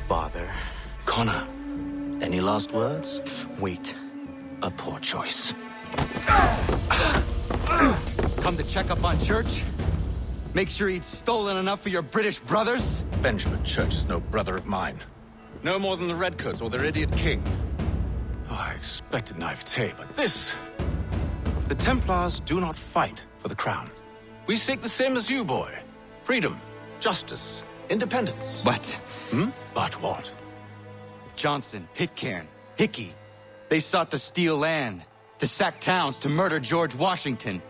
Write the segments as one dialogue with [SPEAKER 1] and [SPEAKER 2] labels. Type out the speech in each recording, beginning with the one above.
[SPEAKER 1] father.
[SPEAKER 2] Connor, any last words?
[SPEAKER 1] Wait. A poor choice.
[SPEAKER 3] Come to check up on Church? Make sure he'd stolen enough for your British brothers?
[SPEAKER 2] Benjamin Church is no brother of mine. No more than the Redcoats or their idiot king. Oh, I expected naivete, but this... The Templars do not fight for the crown. We seek the same as you, boy. Freedom, justice, independence.
[SPEAKER 3] But...
[SPEAKER 2] But what?
[SPEAKER 3] Johnson, Pitcairn, Hickey, they sought to steal land, to sack towns, to murder George Washington.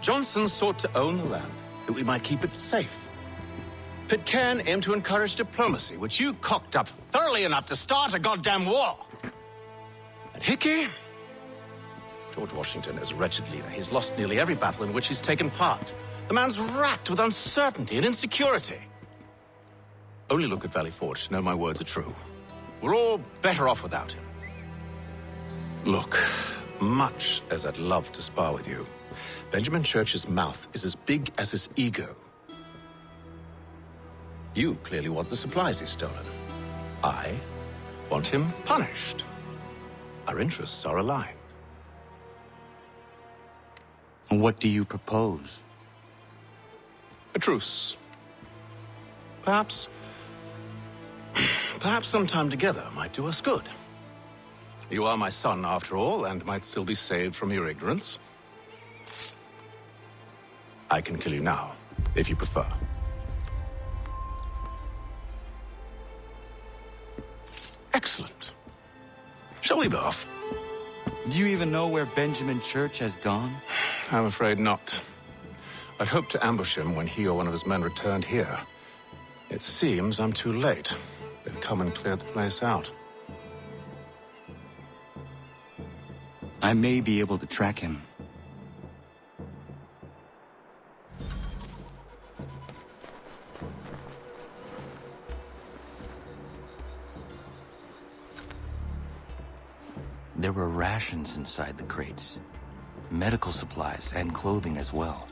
[SPEAKER 2] Johnson sought to own the land, that we might keep it safe. Pitcairn aimed to encourage diplomacy, which you cocked up thoroughly enough to start a goddamn war. And Hickey? George Washington is a wretched leader. He's lost nearly every battle in which he's taken part. The man's racked with uncertainty and insecurity. Only look at Valley Forge to know my words are true. We're all better off without him. Look, much as I'd love to spar with you, Benjamin Church's mouth is as big as his ego. You clearly want the supplies he's stolen. I want him punished. Our interests are aligned.
[SPEAKER 3] What do you propose?
[SPEAKER 2] A truce. Perhaps some time together might do us good. You are my son, after all, and might still be saved from your ignorance. I can kill you now, if you prefer. Excellent. Shall we be off?
[SPEAKER 3] Do you even know where Benjamin Church has gone?
[SPEAKER 2] I'm afraid not. I'd hoped to ambush him when he or one of his men returned here. It seems I'm too late. They've come and cleared the place out.
[SPEAKER 3] I may be able to track him. There were rations inside the crates. Medical supplies and clothing as well.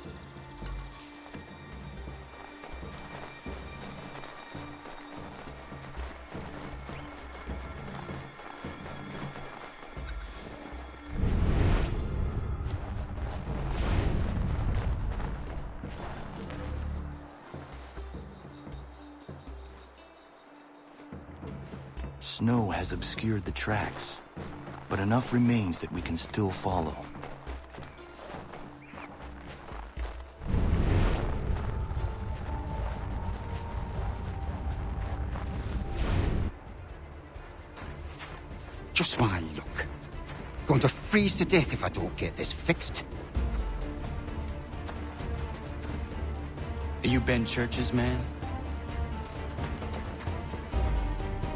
[SPEAKER 3] Snow has obscured the tracks, but enough remains that we can still follow.
[SPEAKER 4] Just one look. Going to freeze to death if I don't get this fixed.
[SPEAKER 3] Are you Ben Church's man?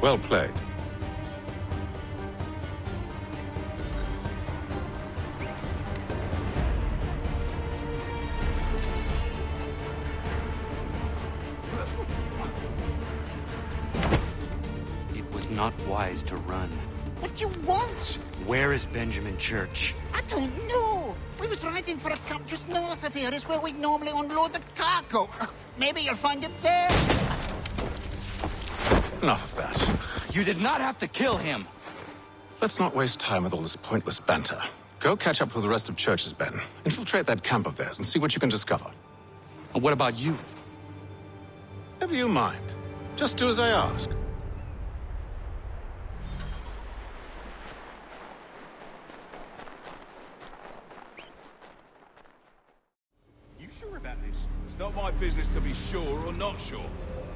[SPEAKER 2] Well played.
[SPEAKER 3] It was not wise to run.
[SPEAKER 4] What do you want?
[SPEAKER 3] Where is Benjamin Church?
[SPEAKER 4] I don't know. We was riding for a camp just north of here. Is where we'd normally unload the cargo. Maybe you'll find him there.
[SPEAKER 2] Enough of that.
[SPEAKER 3] You did not have to kill him.
[SPEAKER 2] Let's not waste time with all this pointless banter. Go catch up with the rest of Church's men. Infiltrate that camp of theirs and see what you can discover.
[SPEAKER 3] And what about you?
[SPEAKER 2] Never you mind. Just do as I ask.
[SPEAKER 5] You sure about this? It's not my business to be sure or not sure.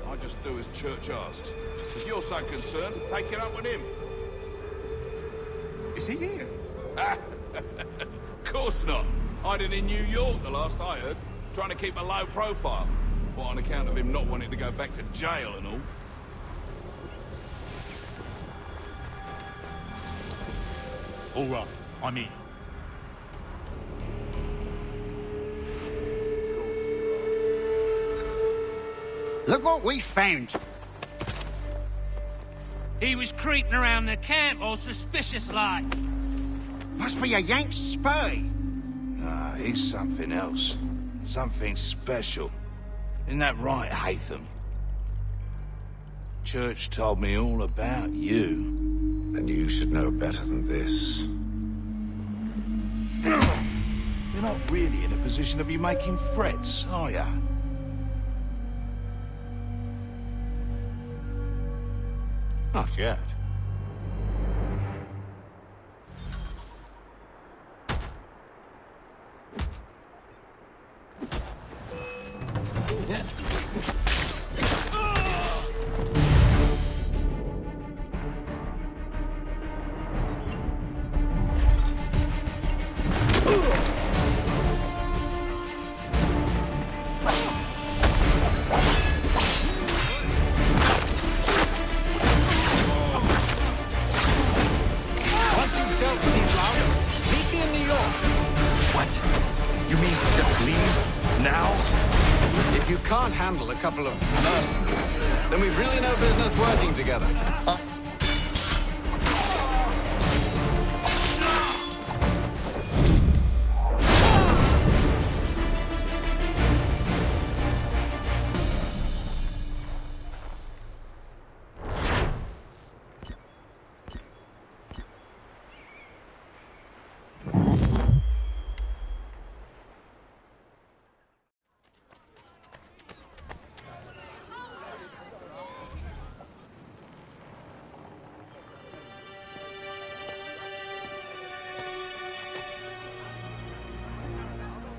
[SPEAKER 5] I just do as Church asks. If you're so concerned, take it up with him.
[SPEAKER 6] Is he here?
[SPEAKER 5] Of course not. Hiding in New York, the last I heard. Trying to keep a low profile. What, on account of him not wanting to go back to jail and all?
[SPEAKER 6] All right, I'm in.
[SPEAKER 4] Look what we found.
[SPEAKER 7] He was creeping around the camp all suspicious-like.
[SPEAKER 4] Must be a Yank spy.
[SPEAKER 8] Nah, he's something else. Something special. Isn't that right, Haytham? Church told me all about you.
[SPEAKER 2] Then you should know better than this.
[SPEAKER 8] You're not really in a position to be making threats, are ya?
[SPEAKER 2] Not yet. If you can't handle a couple of mercenaries, then we've really no business working together.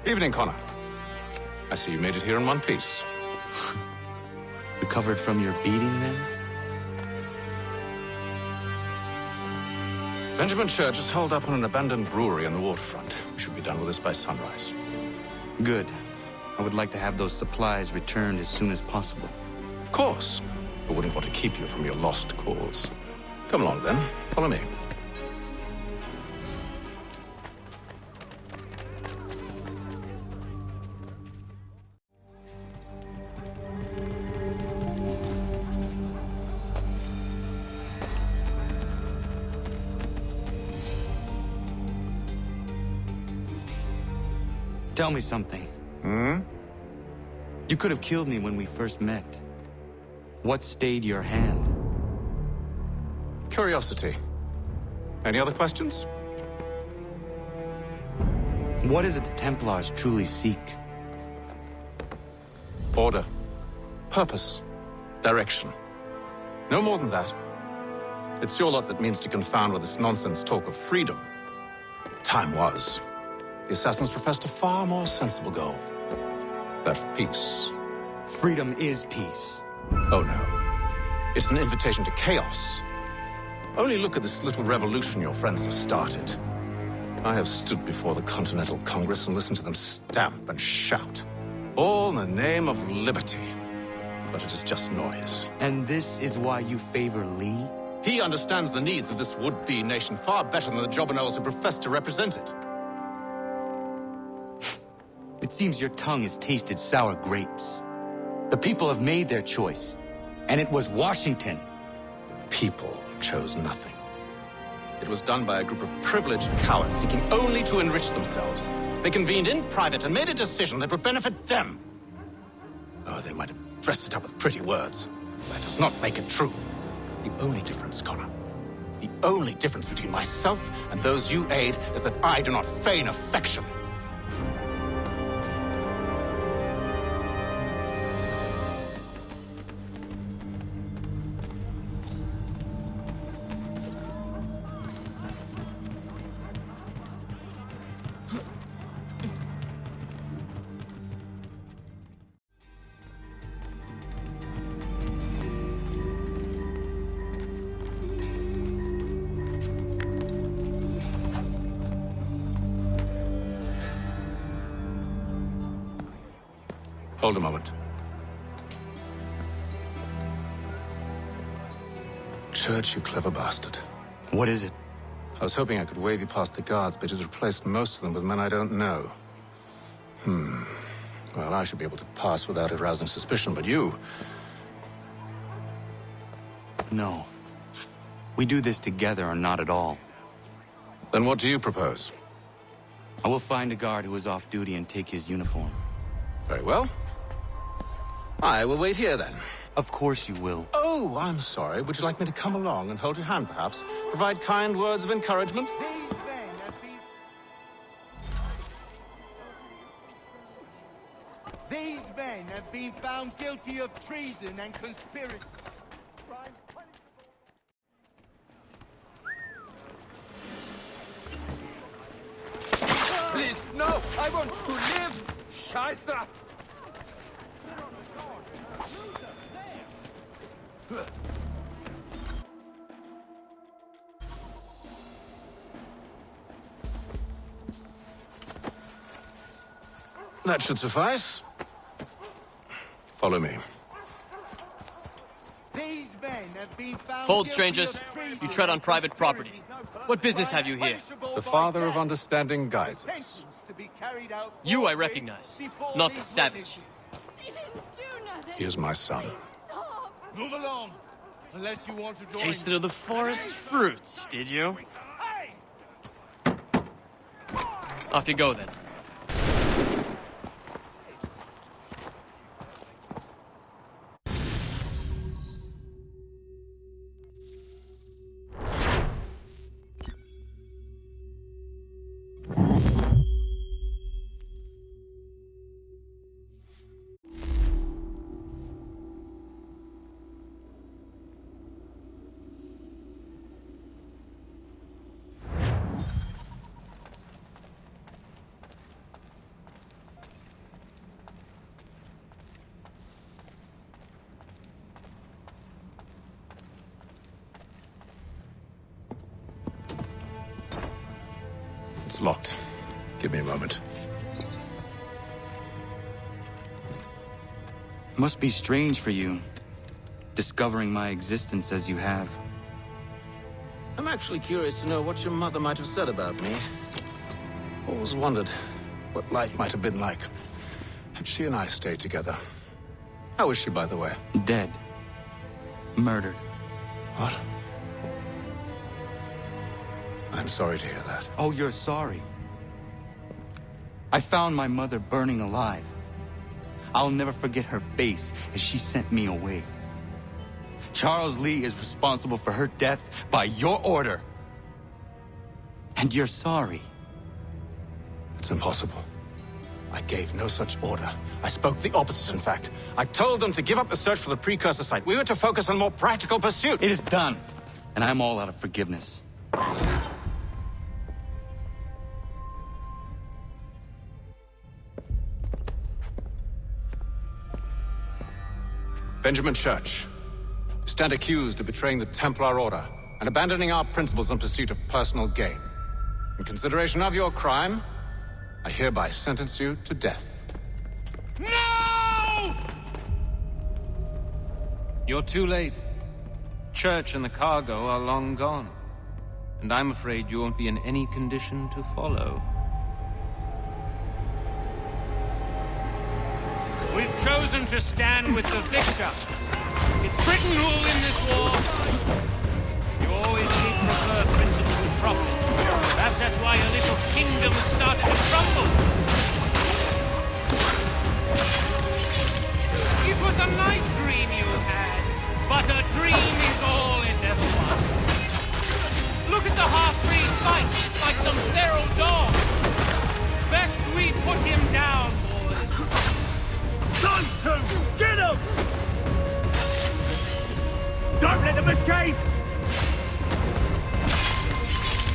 [SPEAKER 2] Evening, Connor. I see you made it here in one piece.
[SPEAKER 3] Recovered from your beating, then?
[SPEAKER 2] Benjamin Church is holed up on an abandoned brewery on the waterfront. We should be done with this by sunrise.
[SPEAKER 3] Good. I would like to have those supplies returned as soon as possible.
[SPEAKER 2] Of course. I wouldn't want to keep you from your lost cause. Come along, then. Follow me.
[SPEAKER 3] Tell me something. You could have killed me when we first met. What stayed your hand?
[SPEAKER 2] Curiosity. Any other questions?
[SPEAKER 3] What is it the Templars truly seek?
[SPEAKER 2] Order. Purpose. Direction. No more than that. It's your lot that means to confound with this nonsense talk of freedom. Time was. The assassins professed a far more sensible goal. That of peace.
[SPEAKER 3] Freedom is peace.
[SPEAKER 2] Oh no. It's an invitation to chaos. Only look at this little revolution your friends have started. I have stood before the Continental Congress and listened to them stamp and shout. All in the name of liberty. But it is just noise.
[SPEAKER 3] And this is why you favor Lee?
[SPEAKER 2] He understands the needs of this would-be nation far better than the jobberknolls who profess to represent it.
[SPEAKER 3] It seems your tongue has tasted sour grapes. The people have made their choice, and it was Washington.
[SPEAKER 2] People chose nothing. It was done by a group of privileged cowards seeking only to enrich themselves. They convened in private and made a decision that would benefit them. Oh, they might have dressed it up with pretty words. That does not make it true. The only difference, Connor, the only difference between myself and those you aid is that I do not feign affection. Hold a moment. Church, you clever bastard.
[SPEAKER 3] What is it?
[SPEAKER 2] I was hoping I could wave you past the guards, but he's replaced most of them with men I don't know. Well, I should be able to pass without arousing suspicion, but you...
[SPEAKER 3] No. We do this together or not at all.
[SPEAKER 2] Then what do you propose?
[SPEAKER 3] I will find a guard who is off duty and take his uniform.
[SPEAKER 2] Very well. I will wait here, then.
[SPEAKER 3] Of course you will.
[SPEAKER 2] Oh, I'm sorry. Would you like me to come along and hold your hand, perhaps? Provide kind words of encouragement?
[SPEAKER 9] These men have been found guilty of treason and conspiracy.
[SPEAKER 10] Please, no! I want to live! Scheiße!
[SPEAKER 2] That should suffice. Follow me.
[SPEAKER 9] These men have been found
[SPEAKER 11] Hold,
[SPEAKER 9] guilty
[SPEAKER 11] strangers.
[SPEAKER 9] of treason
[SPEAKER 11] You tread on
[SPEAKER 9] and
[SPEAKER 11] private
[SPEAKER 9] conspiracy.
[SPEAKER 11] property. What business have you here?
[SPEAKER 2] The Father of Understanding guides us.
[SPEAKER 9] To be carried out
[SPEAKER 11] You I recognize, not the savage.
[SPEAKER 2] He is my son.
[SPEAKER 9] Move along, unless you want to join.
[SPEAKER 11] Tasted of the forest fruits, did you? Off you go, then.
[SPEAKER 2] It's locked. Give me a moment.
[SPEAKER 3] Must be strange for you, discovering my existence as you have.
[SPEAKER 2] I'm actually curious to know what your mother might have said about me. Always wondered what life might have been like had she and I stayed together. How is she, by the way?
[SPEAKER 3] Dead. Murdered.
[SPEAKER 2] What? I'm sorry to hear that.
[SPEAKER 3] Oh, you're sorry. I found my mother burning alive. I'll never forget her face as she sent me away. Charles Lee is responsible for her death by your order. And you're sorry.
[SPEAKER 2] It's impossible. I gave no such order. I spoke the opposite, in fact. I told them to give up the search for the precursor site. We were to focus on more practical pursuits.
[SPEAKER 3] It is done, and I'm all out of forgiveness.
[SPEAKER 2] Benjamin Church, you stand accused of betraying the Templar Order and abandoning our principles in pursuit of personal gain. In consideration of your crime, I hereby sentence you to death.
[SPEAKER 7] No! You're too late. Church and the cargo are long gone. And I'm afraid you won't be in any condition to follow. We've chosen to stand with the victor. It's Britain who will win this war. You always did prefer principle to profit. Perhaps that's why your little kingdom started to crumble. It was a nice dream you had, but a dream is all it ever was. Look at the half-breed fight, like some feral dog. Best we put him down, boys.
[SPEAKER 10] Those two! Get them! Don't let them escape!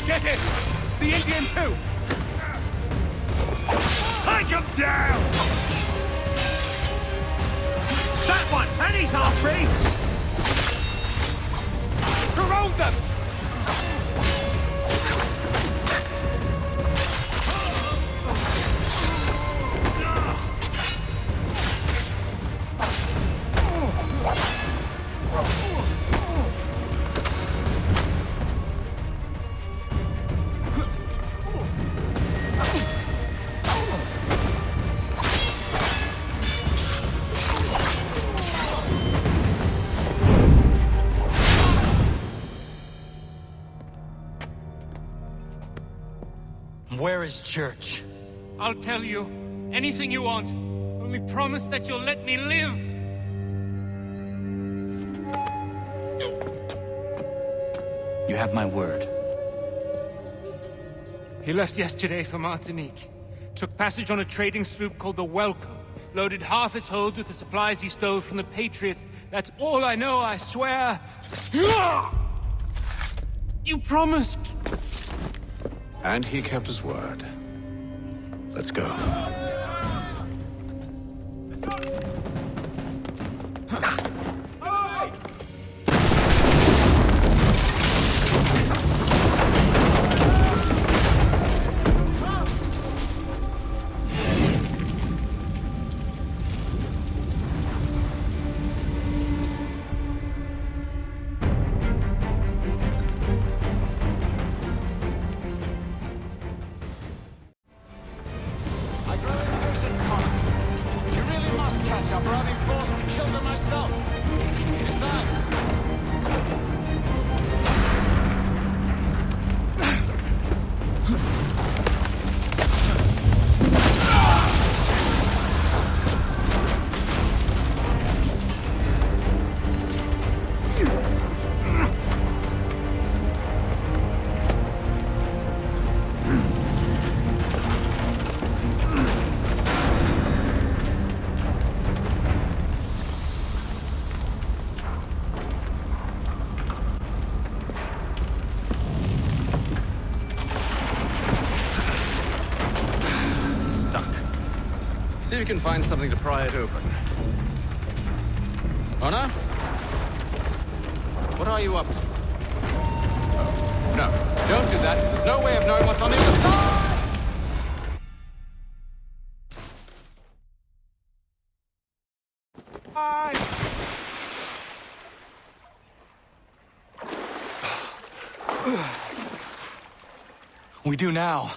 [SPEAKER 10] Get it! The Indian too! Take him down! That one! And he's half-free! Corrode them!
[SPEAKER 3] Where is Church?
[SPEAKER 7] I'll tell you. Anything you want. Only promise that you'll let me live.
[SPEAKER 3] You have my word.
[SPEAKER 7] He left yesterday for Martinique. Took passage on a trading sloop called the Welcome. Loaded half its hold with the supplies he stole from the Patriots. That's all I know, I swear. You promised.
[SPEAKER 2] And he kept his word. Let's go.
[SPEAKER 12] I grow impatient, Connor. You really must catch up, or I'll be forced to kill them myself. Besides...
[SPEAKER 2] See if you can find something to pry it open. Connor? What are you up to? Oh, no, don't do that. There's no way of knowing what's on the other side! Bye!
[SPEAKER 3] We do now.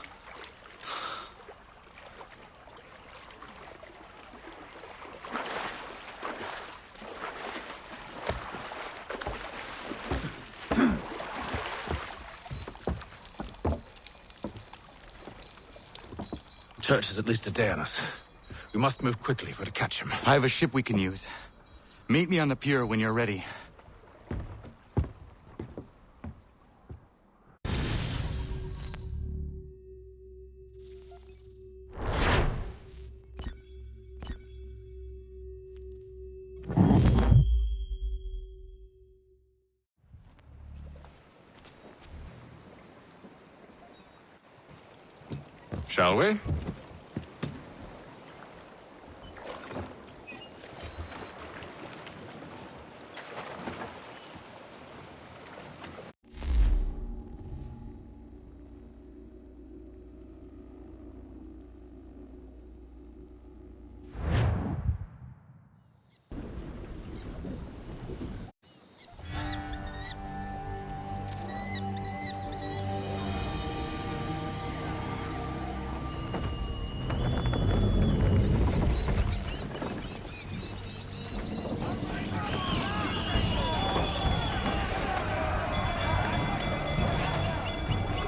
[SPEAKER 2] Church is at least a day on us. We must move quickly if we're to catch him.
[SPEAKER 3] I have a ship we can use. Meet me on the pier when you're ready.
[SPEAKER 2] Shall we?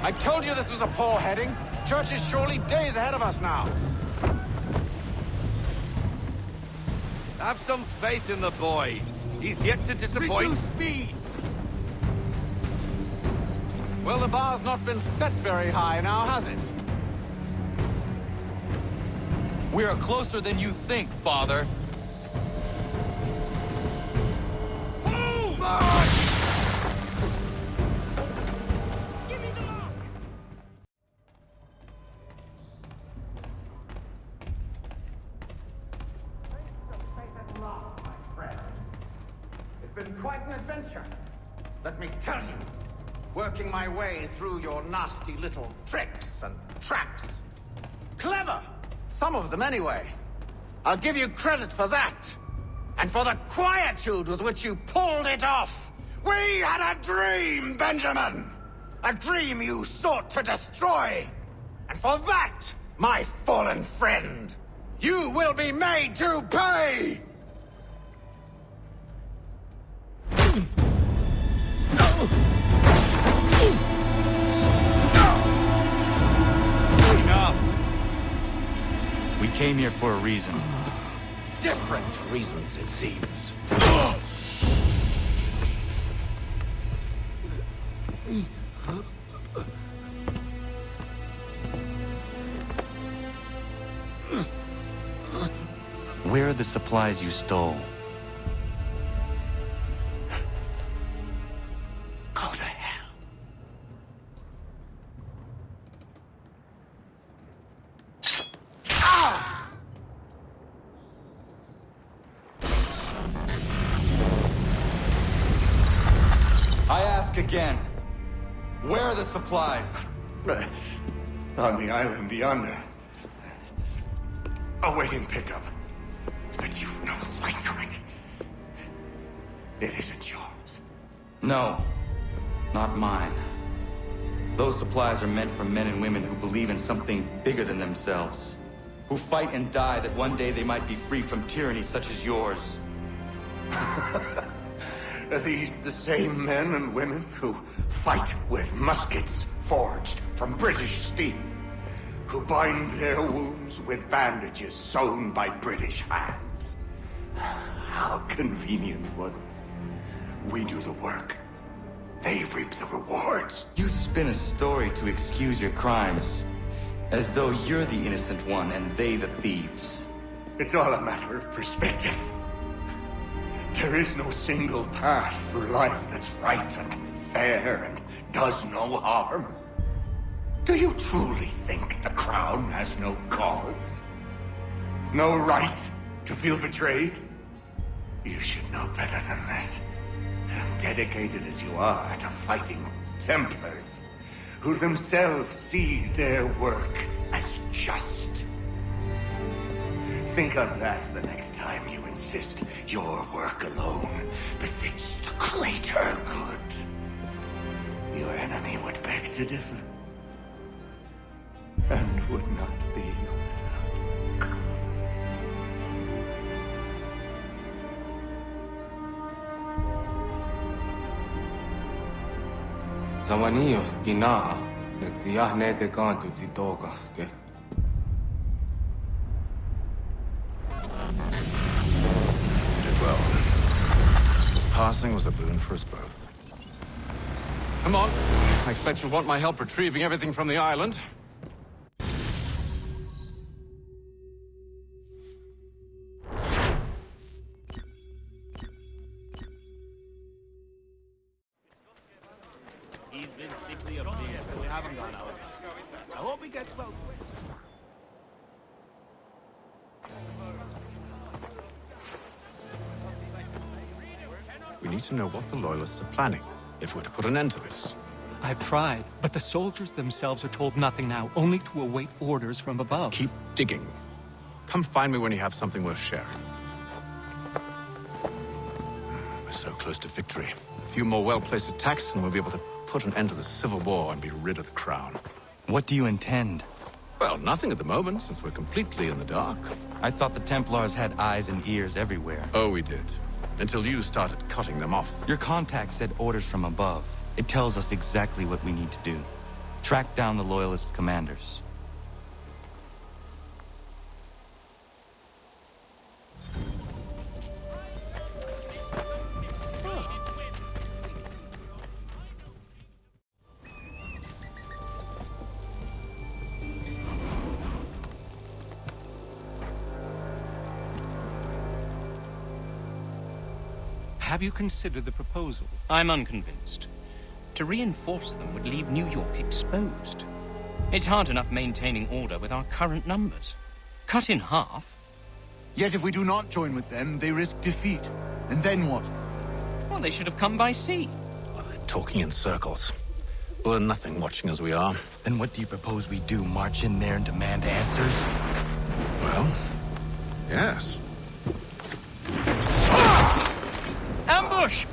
[SPEAKER 12] I told you this was a poor heading. Church is surely days ahead of us now.
[SPEAKER 10] Have some faith in the boy. He's yet to disappoint.
[SPEAKER 12] Reduce speed! Well, the bar's not been set very high now, has it?
[SPEAKER 3] We are closer than you think, Father.
[SPEAKER 12] It's been quite an adventure, let me tell you. Working my way through your nasty little tricks and traps. Clever! Some of them, anyway. I'll give you credit for that. And for the quietude with which you pulled it off. We had a dream, Benjamin! A dream you sought to destroy. And for that, my fallen friend, you will be made to pay!
[SPEAKER 3] Enough! We came here for a reason.
[SPEAKER 2] Different reasons, it seems.
[SPEAKER 3] Where are the supplies you stole?
[SPEAKER 1] Go to hell.
[SPEAKER 3] I ask again. Where are the supplies?
[SPEAKER 13] On the island yonder. Awaiting pickup. But you've no right to it. It isn't yours.
[SPEAKER 3] No, not mine. Those supplies are meant for men and women who believe in something bigger than themselves. Who fight and die that one day they might be free from tyranny such as yours.
[SPEAKER 13] Are these the same men and women who fight with muskets forged from British steel? Who bind their wounds with bandages sewn by British hands? How convenient for them. We do the work. They reap the rewards.
[SPEAKER 3] You spin a story to excuse your crimes, as though you're the innocent one and they the thieves.
[SPEAKER 13] It's all a matter of perspective. There is no single path through life that's right and fair and does no harm. Do you truly think the Crown has no cause? No right to feel betrayed? You should know better than this. Dedicated as you are to fighting Templars, who themselves see their work as just. Think on that the next time you insist your work alone befits the greater good. Your enemy would beg to differ, and would not be without cause.
[SPEAKER 14] Zamanios gina, nagtiyahne de kanto zitogaske.
[SPEAKER 2] Did well. His passing was a boon for us both. Come on. I expect you'll want my help retrieving everything from the island.
[SPEAKER 9] He's been sickly up here, so we haven't gone out. I hope he gets well quick.
[SPEAKER 2] We need to know what the Loyalists are planning, if we're to put an end to this.
[SPEAKER 15] I've tried, but the soldiers themselves are told nothing now, only to await orders from above.
[SPEAKER 2] Keep digging. Come find me when you have something worth sharing. We're so close to victory. A few more well-placed attacks and we'll be able to put an end to the Civil War and be rid of the Crown.
[SPEAKER 3] What do you intend?
[SPEAKER 2] Well, nothing at the moment, since we're completely in the dark.
[SPEAKER 3] I thought the Templars had eyes and ears everywhere.
[SPEAKER 2] Oh, we did. Until you started cutting them off.
[SPEAKER 3] Your contact said orders from above. It tells us exactly what we need to do. Track down the Loyalist commanders.
[SPEAKER 15] Have you considered the proposal?
[SPEAKER 7] I'm unconvinced. To reinforce them would leave New York exposed. It's hard enough maintaining order with our current numbers. Cut in half.
[SPEAKER 8] Yet if we do not join with them, they risk defeat. And then what?
[SPEAKER 7] Well, they should have come by sea.
[SPEAKER 2] Well, they're talking in circles. We'll learn nothing watching as we are.
[SPEAKER 3] Then what do you propose we do? March in there and demand answers?
[SPEAKER 2] Well, yes.
[SPEAKER 7] Ambush!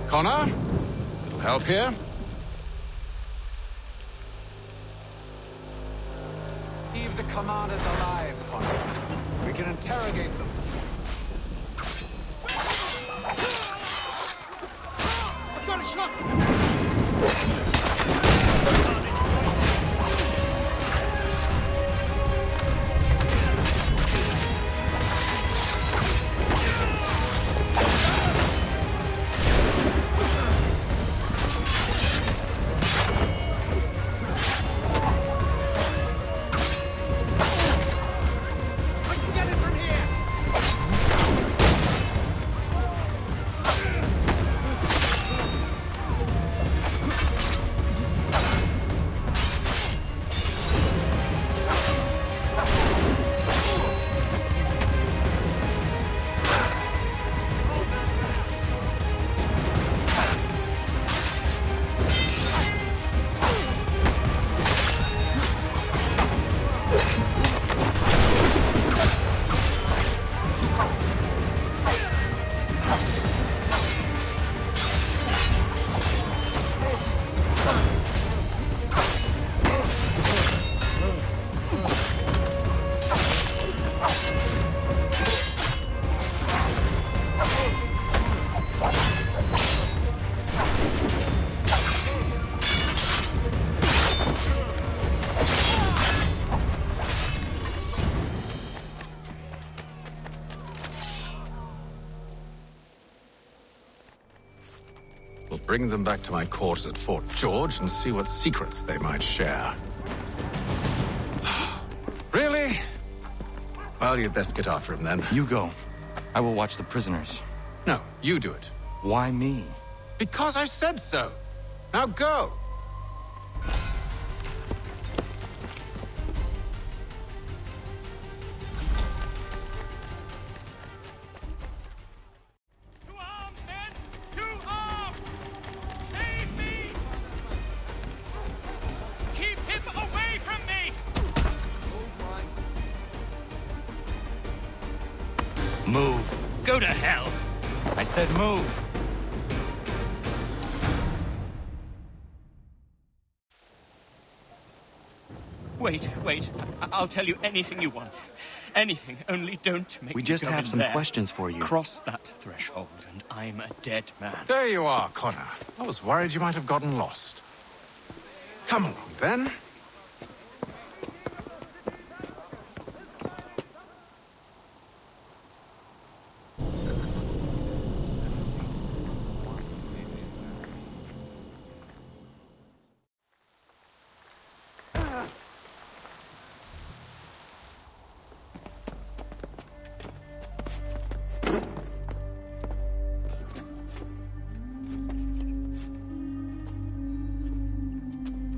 [SPEAKER 2] Connor? Little help here?
[SPEAKER 12] Leave the commanders alive, Connor. We can interrogate them.
[SPEAKER 9] I've got a shot!
[SPEAKER 2] We'll bring them back to my quarters at Fort George and see what secrets they might share. Really? Well, you'd best get after him then.
[SPEAKER 3] You go. I will watch the prisoners.
[SPEAKER 2] No, you do it.
[SPEAKER 3] Why me?
[SPEAKER 2] Because I said so. Now go.
[SPEAKER 3] Move.
[SPEAKER 11] Go to hell.
[SPEAKER 3] I said move.
[SPEAKER 11] Wait. I'll tell you anything you want. Anything, only don't make
[SPEAKER 3] We
[SPEAKER 11] me
[SPEAKER 3] just
[SPEAKER 11] go
[SPEAKER 3] have
[SPEAKER 11] in
[SPEAKER 3] some
[SPEAKER 11] there.
[SPEAKER 3] questions for you.
[SPEAKER 11] Cross that threshold, and I'm a dead man.
[SPEAKER 2] There you are, Connor. I was worried you might have gotten lost. Come along, then.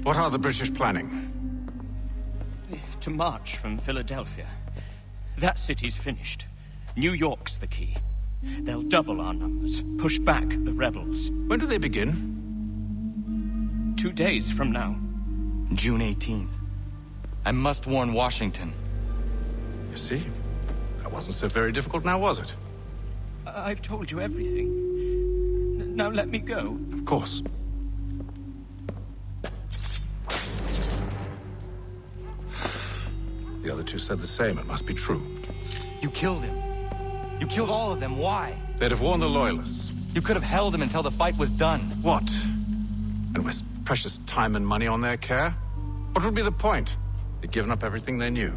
[SPEAKER 2] What are the British planning?
[SPEAKER 11] To march from Philadelphia. That city's finished. New York's the key. They'll double our numbers, push back the rebels.
[SPEAKER 2] When do they begin?
[SPEAKER 11] 2 days from now.
[SPEAKER 3] June 18th. I must warn Washington.
[SPEAKER 2] You see? That wasn't so very difficult now, was it?
[SPEAKER 11] I've told you everything. Now let me go.
[SPEAKER 2] Of course. The other two said the same. It must be true.
[SPEAKER 3] You killed him. You killed all of them. Why?
[SPEAKER 2] They'd have warned the Loyalists.
[SPEAKER 3] You could have held him until the fight was done.
[SPEAKER 2] What? And waste precious time and money on their care? What would be the point? They'd given up everything they knew.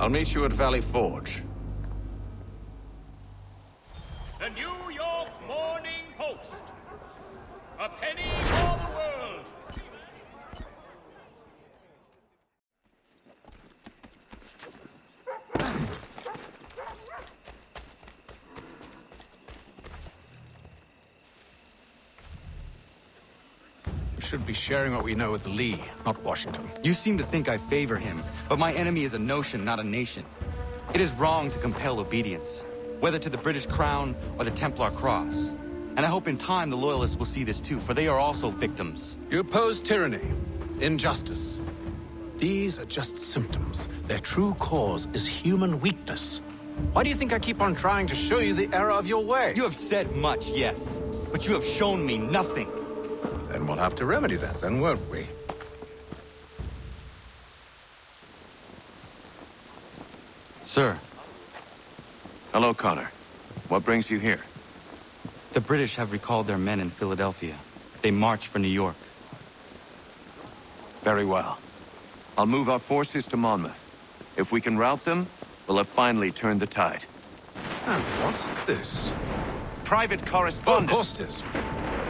[SPEAKER 2] I'll meet you at Valley Forge.
[SPEAKER 7] The New York Morning Post. A penny for the world.
[SPEAKER 2] We should be sharing what we know with Lee, not Washington.
[SPEAKER 3] You seem to think I favor him, but my enemy is a notion, not a nation. It is wrong to compel obedience, whether to the British Crown or the Templar Cross. And I hope in time the Loyalists will see this too, for they are also victims.
[SPEAKER 2] You oppose tyranny, injustice. These are just symptoms. Their true cause is human weakness. Why do you think I keep on trying to show you the error of your way?
[SPEAKER 3] You have said much, yes, but you have shown me nothing.
[SPEAKER 2] Then we'll have to remedy that, then, won't we?
[SPEAKER 3] Sir.
[SPEAKER 10] Hello, Connor. What brings you here?
[SPEAKER 3] The British have recalled their men in Philadelphia. They march for New York.
[SPEAKER 10] Very well. I'll move our forces to Monmouth. If we can rout them, we'll have finally turned the tide.
[SPEAKER 2] And what's this?
[SPEAKER 10] Private correspondence.
[SPEAKER 2] Oh, of course it is.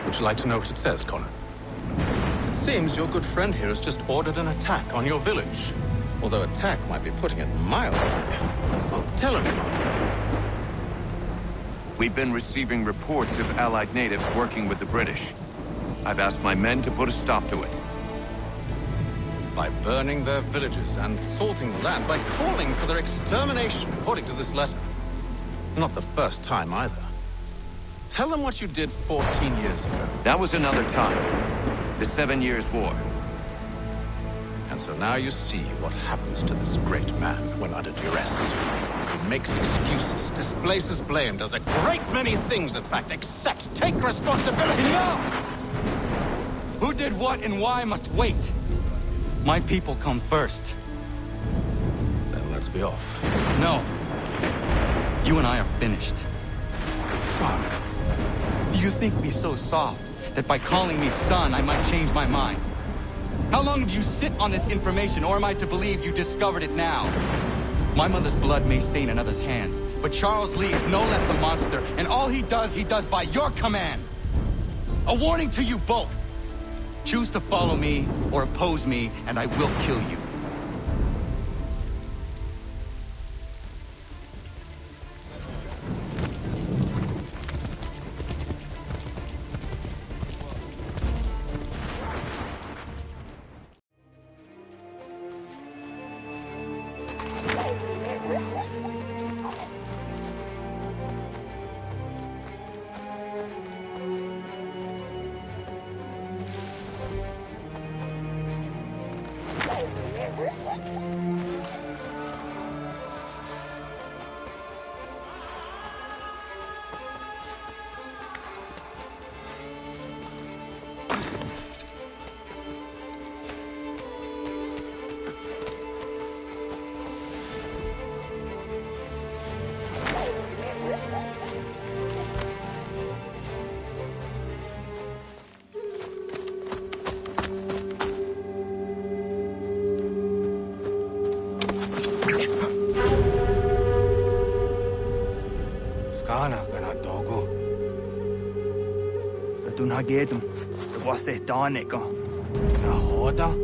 [SPEAKER 2] Would you like to know what it says, Connor? It seems your good friend here has just ordered an attack on your village. Although attack might be putting it mildly. Oh, tell him, Connor.
[SPEAKER 10] We've been receiving reports of Allied natives working with the British. I've asked my men to put a stop to it.
[SPEAKER 2] By burning their villages and salting the land, by calling for their extermination, according to this letter. Not the first time, either. Tell them what you did 14 years ago.
[SPEAKER 10] That was another time. The 7 Years' War.
[SPEAKER 2] And so now you see what happens to this great man when under duress. He makes excuses, displaces blame, does a great many things, in fact, except take responsibility.
[SPEAKER 3] Enough! Who did what and why must wait. My people come first.
[SPEAKER 2] Then let's be off.
[SPEAKER 3] No. You and I are finished.
[SPEAKER 2] Son.
[SPEAKER 3] Do you think me so soft that by calling me son, I might change my mind? How long do you sit on this information, or am I to believe you discovered it now? My mother's blood may stain another's hands, but Charles Lee is no less a monster, and all he does by your command. A warning to you both. Choose to follow me or oppose me, and I will kill you.
[SPEAKER 16] Gedum, was it Danica? Nahoda?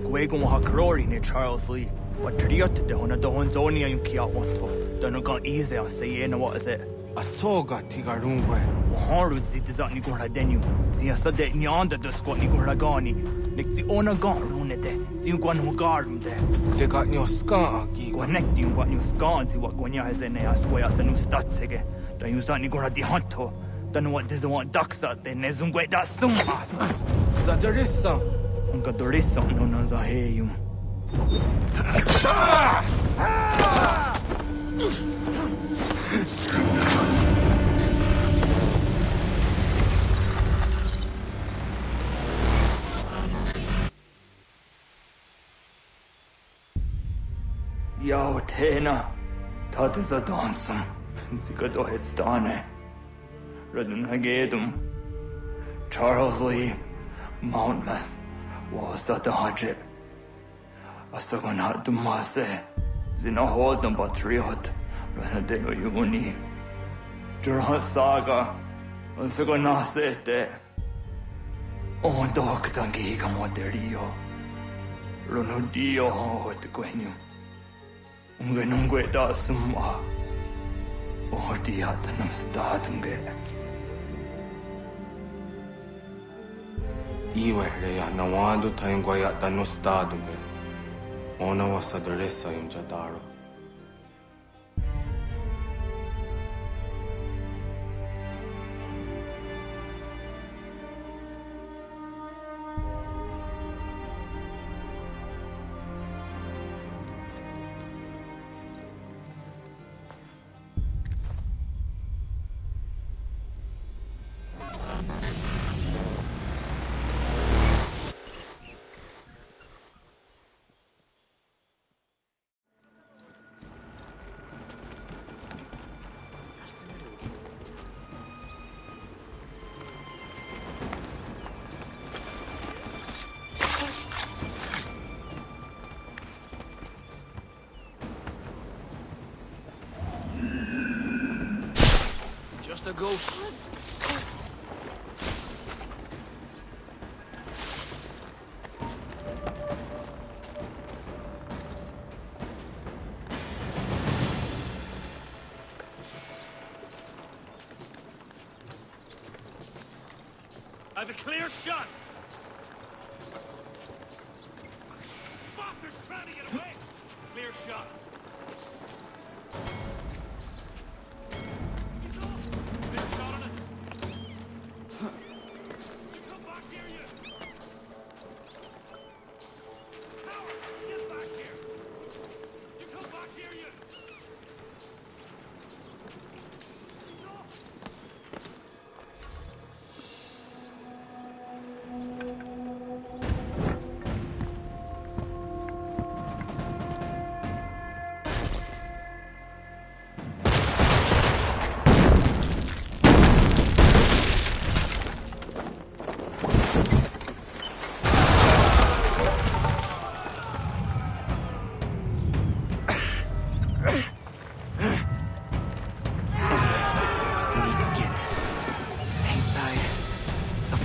[SPEAKER 16] Guegon ha glory ne Charles Lee. What triot de hona do honzonia yung kia wanto. Dano gan easy on say what is it? A toga tigarungwe. Harud zit zat ni gora denu. Zia sade nyanda de squat ni gora gani. Nik zi ona gan runete. Zi gwan hu garum de. De got nyo ska gi. Connect you what nyo ska zi what gwanya has in a square at the new statsege. Dan you zat ni gora di hanto. Don't what does want ducks out there, Nezungwe da Summa. Zadarissa. Unga Dorissa no Nazaheyum. Yo, Tena. Das ist a dancing. Zika do headstane. Radun Hagedum, Charles Lee, Mountmouth, was at the Hajib. A second hat to Masse, Zinahodum Batriot, Ranadeno Yuni, Jurhan Saga, and second Nasete. Oh, Doc Tangi Camoterio, Ronudio, what the Quenu, Ungenungue da Summa, or Diatanum Statunge.
[SPEAKER 14] Iwehreya nawando taingwaya tanostadube. Ona wasadresa imjadaro.
[SPEAKER 8] Just a ghost.
[SPEAKER 7] I have a clear shot! Foster's trying to get away! Clear shot.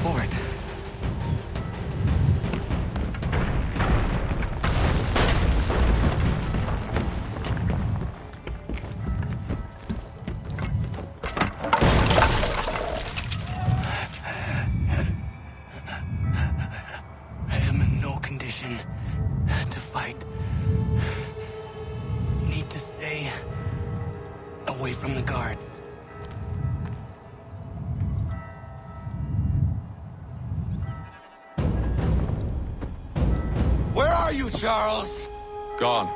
[SPEAKER 3] for it. I am in no condition to fight. Need to stay away from the guards. Where are you, Charles?
[SPEAKER 2] Gone.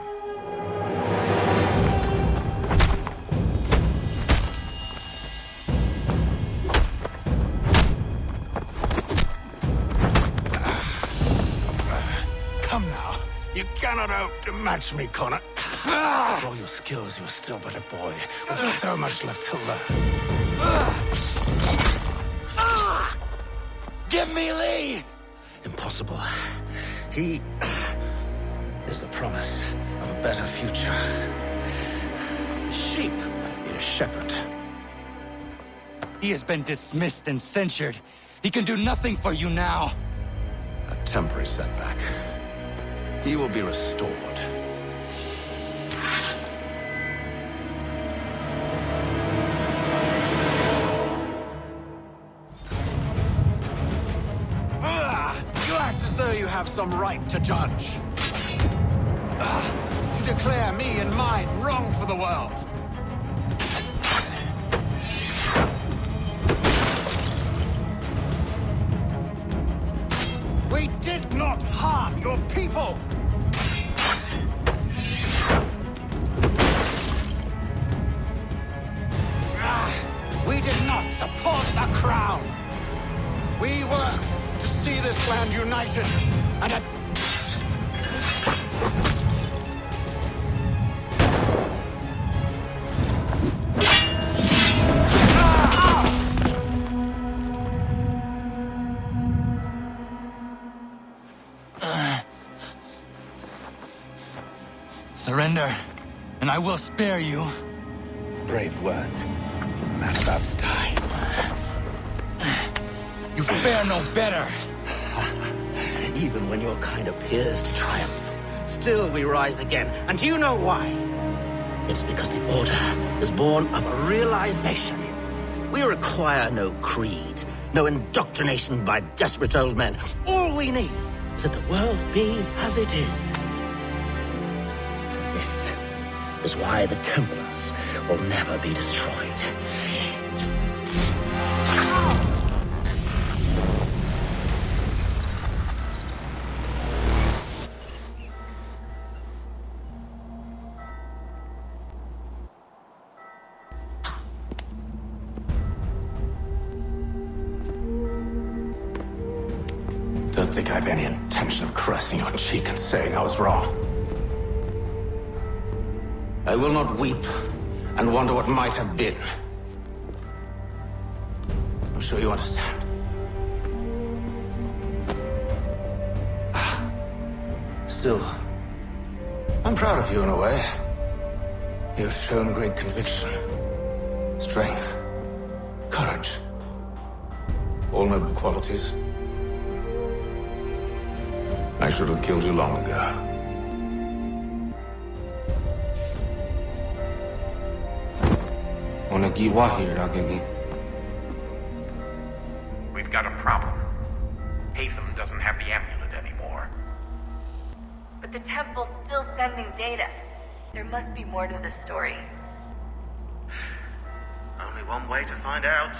[SPEAKER 1] Come now. You cannot hope to match me, Connor. With all your skills, you are still but a boy, with so much left to learn.
[SPEAKER 3] Give me Lee!
[SPEAKER 1] Impossible. He is the promise of a better future. The sheep need a shepherd.
[SPEAKER 3] He has been dismissed and censured. He can do nothing for you now.
[SPEAKER 1] A temporary setback. He will be restored.
[SPEAKER 12] You act as though you have some right to judge. To declare me and mine wrong for the world. We did not harm your people! We did not support the crown! We worked to see this land united, and at...
[SPEAKER 3] Surrender, and I will spare you.
[SPEAKER 1] Brave words from a man about to die.
[SPEAKER 3] You fare no better.
[SPEAKER 1] Even when your kind appears to triumph, still we rise again. And do you know why? It's because the Order is born of a realization. We require no creed, no indoctrination by desperate old men. All we need is that the world be as it is. This is why the Templars will never be destroyed. Don't think I have any intention of caressing your cheek and saying I was wrong. I will not weep and wonder what might have been. I'm sure you understand. Still, I'm proud of you in a way. You've shown great conviction, strength, courage. All noble qualities. I should have killed you long ago.
[SPEAKER 14] We've
[SPEAKER 17] got a problem. Haytham doesn't have the amulet anymore.
[SPEAKER 18] But the temple's still sending data. There must be more to this story.
[SPEAKER 17] Only one way to find out.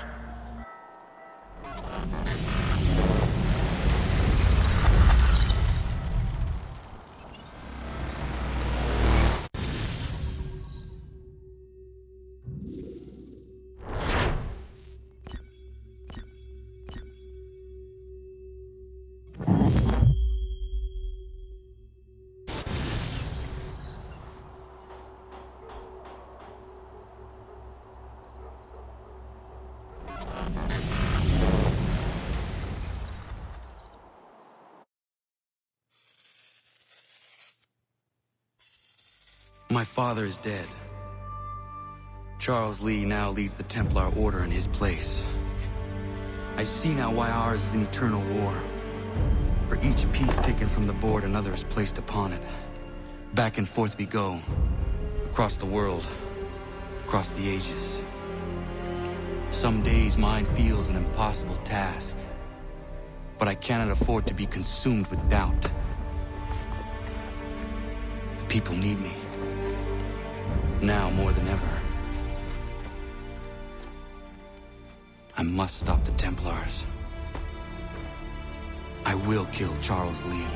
[SPEAKER 3] My father is dead. Charles Lee now leads the Templar Order in his place. I see now why ours is an eternal war. For each piece taken from the board, another is placed upon it. Back and forth we go. Across the world. Across the ages. Some days mine feels an impossible task. But I cannot afford to be consumed with doubt. The people need me. Now more than ever. I must stop the Templars. I will kill Charles Lee.